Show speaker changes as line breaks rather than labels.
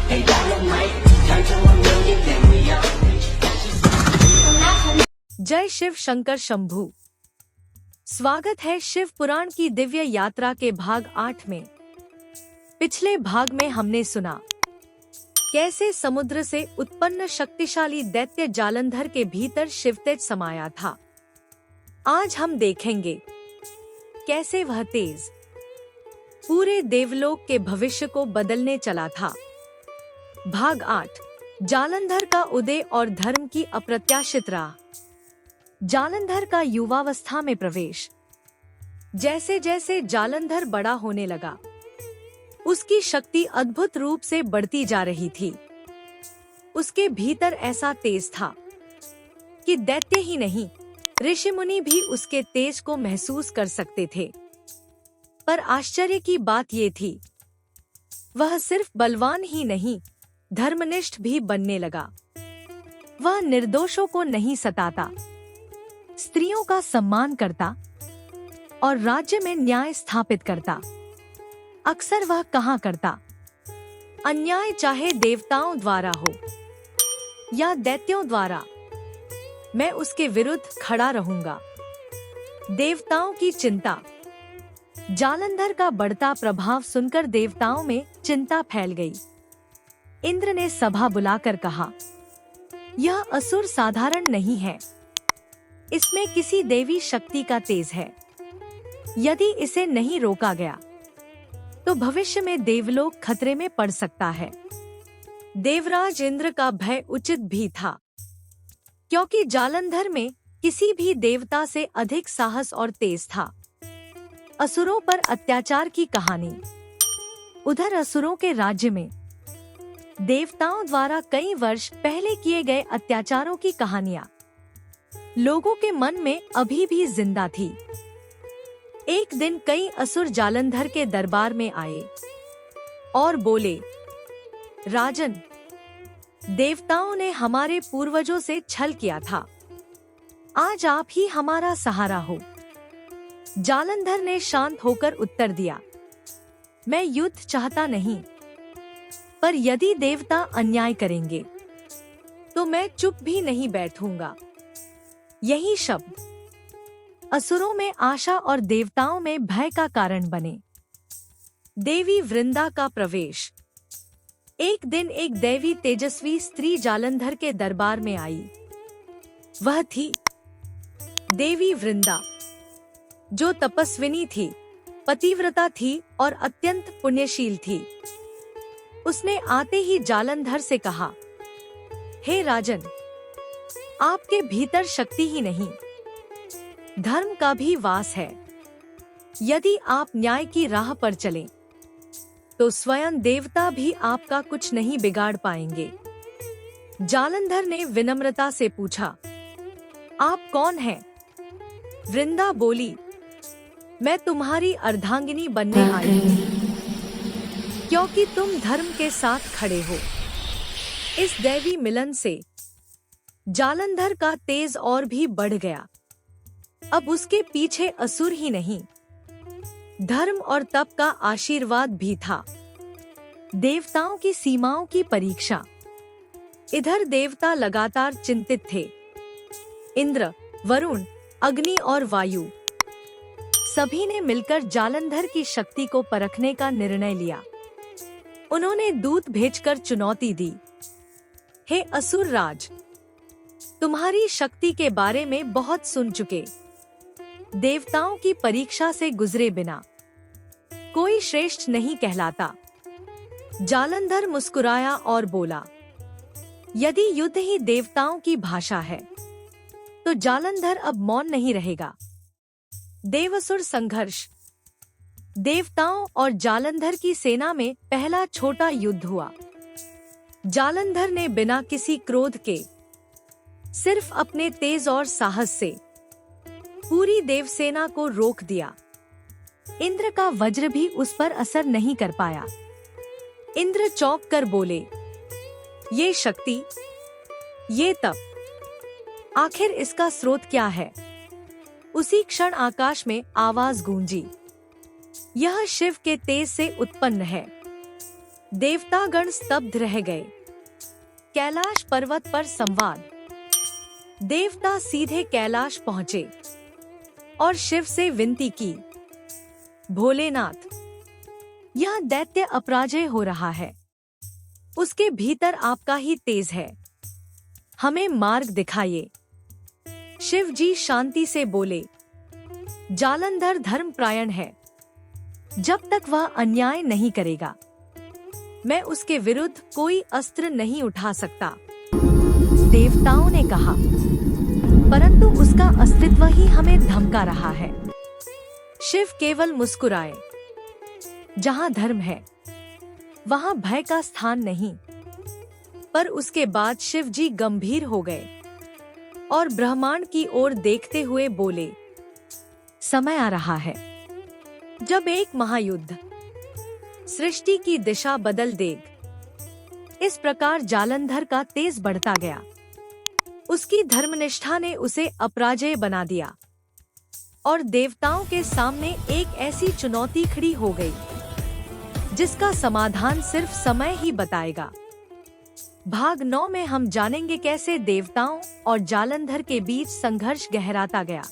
Hey, dynamite, turn to a million, then we up.
जय शिव शंकर शंभू। स्वागत है शिव पुराण की दिव्य यात्रा के भाग 8 में। पिछले भाग में हमने सुना कैसे समुद्र से उत्पन्न शक्तिशाली दैत्य जालंधर के भीतर शिवतेज समाया था। आज हम देखेंगे कैसे वह तेज पूरे देवलोक के भविष्य को बदलने चला था। भाग 8, जालंधर का उदय और धर्म की अप्रत्याशित राह। जालंधर का युवावस्था में प्रवेश। जैसे जैसे जालंधर बड़ा होने लगा, उसकी शक्ति अद्भुत रूप से बढ़ती जा रही थी। उसके भीतर ऐसा तेज था कि दैत्य ही नहीं, ऋषि मुनि भी उसके तेज को महसूस कर सकते थे। पर आश्चर्य की बात ये थी, वह सिर्फ बलवान ही नहीं, धर्मनिष्ठ भी बनने लगा। वह निर्दोषों को नहीं सताता, स्त्रियों का सम्मान करता और राज्य में न्याय स्थापित करता। अक्सर वह कहा करता, अन्याय चाहे देवताओं द्वारा हो या दैत्यों द्वारा, मैं उसके विरुद्ध खड़ा रहूंगा। देवताओं की चिंता। जालंधर का बढ़ता प्रभाव सुनकर देवताओं में चिंता फैल गई। इंद्र ने सभा बुलाकर कहा, यह असुर साधारण नहीं है, इसमें किसी देवी शक्ति का तेज है। यदि इसे नहीं रोका गया तो भविष्य में देवलोक खतरे में पड़ सकता है। देवराज इंद्र का भय उचित भी था, क्योंकि जालंधर में किसी भी देवता से अधिक साहस और तेज था। असुरों पर अत्याचार की कहानी। उधर असुरों के राज्य में देवताओं द्वारा कई वर्ष पहले किए गए अत्याचारों की कहानियां लोगों के मन में अभी भी जिंदा थी। एक दिन कई असुर जालंधर के दरबार में आए और बोले, राजन, देवताओं ने हमारे पूर्वजों से छल किया था, आज आप ही हमारा सहारा हो। जालंधर ने शांत होकर उत्तर दिया, मैं युद्ध चाहता नहीं, पर यदि देवता अन्याय करेंगे तो मैं चुप भी नहीं बैठूंगा। यही शब्द असुरों में आशा और देवताओं में भय का कारण बने। देवी वृंदा का प्रवेश। एक दिन एक दैवी तेजस्वी स्त्री जालंधर के दरबार में आई। वह थी देवी वृंदा, जो तपस्विनी थी, पतिव्रता थी और अत्यंत पुण्यशील थी। उसने आते ही जालंधर से कहा, हे राजन, आपके भीतर शक्ति ही नहीं, धर्म का भी वास है। यदि आप न्याय की राह पर चलें, तो स्वयं देवता भी आपका कुछ नहीं बिगाड़ पाएंगे। जालंधर ने विनम्रता से पूछा, आप कौन हैं? वृंदा बोली, मैं तुम्हारी अर्धांगिनी बनने आई हूँ, क्योंकि तुम धर्म के साथ खड़े हो। इस दैवी मिलन से जालंधर का तेज और भी बढ़ गया। अब उसके पीछे असुर ही नहीं, धर्म और तप का आशीर्वाद भी था। देवताओं की सीमाओं की परीक्षा। इधर देवता लगातार चिंतित थे। इंद्र, वरुण, अग्नि और वायु, सभी ने मिलकर जालंधर की शक्ति को परखने का निर्णय लिया। उन्होंने दूत भेजकर चुनौती दी, हे असुर राज, तुम्हारी शक्ति के बारे में बहुत सुन चुके। देवताओं की परीक्षा से गुजरे बिना कोई श्रेष्ठ नहीं कहलाता। जालंधर मुस्कुराया और बोला, यदि युद्ध ही देवताओं की भाषा है, तो जालंधर अब मौन नहीं रहेगा। देवसुर संघर्ष। देवताओं और जालंधर की सेना में पहला छोटा युद्ध हुआ। जालंधर ने बिना किसी क्रोध के, सिर्फ अपने तेज और साहस से पूरी देवसेना को रोक दिया। इंद्र का वज्र भी उस पर असर नहीं कर पाया। इंद्र चौंक कर बोले, ये शक्ति, ये तप, आखिर इसका स्रोत क्या है? उसी क्षण आकाश में आवाज गूंजी, यह शिव के तेज से उत्पन्न है। देवतागण स्तब्ध रह गए। कैलाश पर्वत पर संवाद। देवता सीधे कैलाश पहुंचे और शिव से विनती की, भोलेनाथ, यह दैत्य अपराजय हो रहा है। उसके भीतर आपका ही तेज है, हमें मार्ग दिखाइए। शिव जी शांति से बोले, जालंधर धर्मपरायण है। जब तक वह अन्याय नहीं करेगा, मैं उसके विरुद्ध कोई अस्त्र नहीं उठा सकता। देवताओं ने कहा, परंतु उसका अस्तित्व ही हमें धमका रहा है। शिव केवल मुस्कुराए। जहां धर्म है, वहां भय का स्थान नहीं। पर उसके बाद शिव जी गंभीर हो गए और ब्रह्मांड की ओर देखते हुए बोले, समय आ रहा है जब एक महायुद्ध सृष्टि की दिशा बदल देगा। इस प्रकार जालंधर का तेज बढ़ता गया। उसकी धर्मनिष्ठा ने उसे अपराजय बना दिया और देवताओं के सामने एक ऐसी चुनौती खड़ी हो गई जिसका समाधान सिर्फ समय ही बताएगा। भाग 9 में हम जानेंगे कैसे देवताओं और जालंधर के बीच संघर्ष गहराता गया।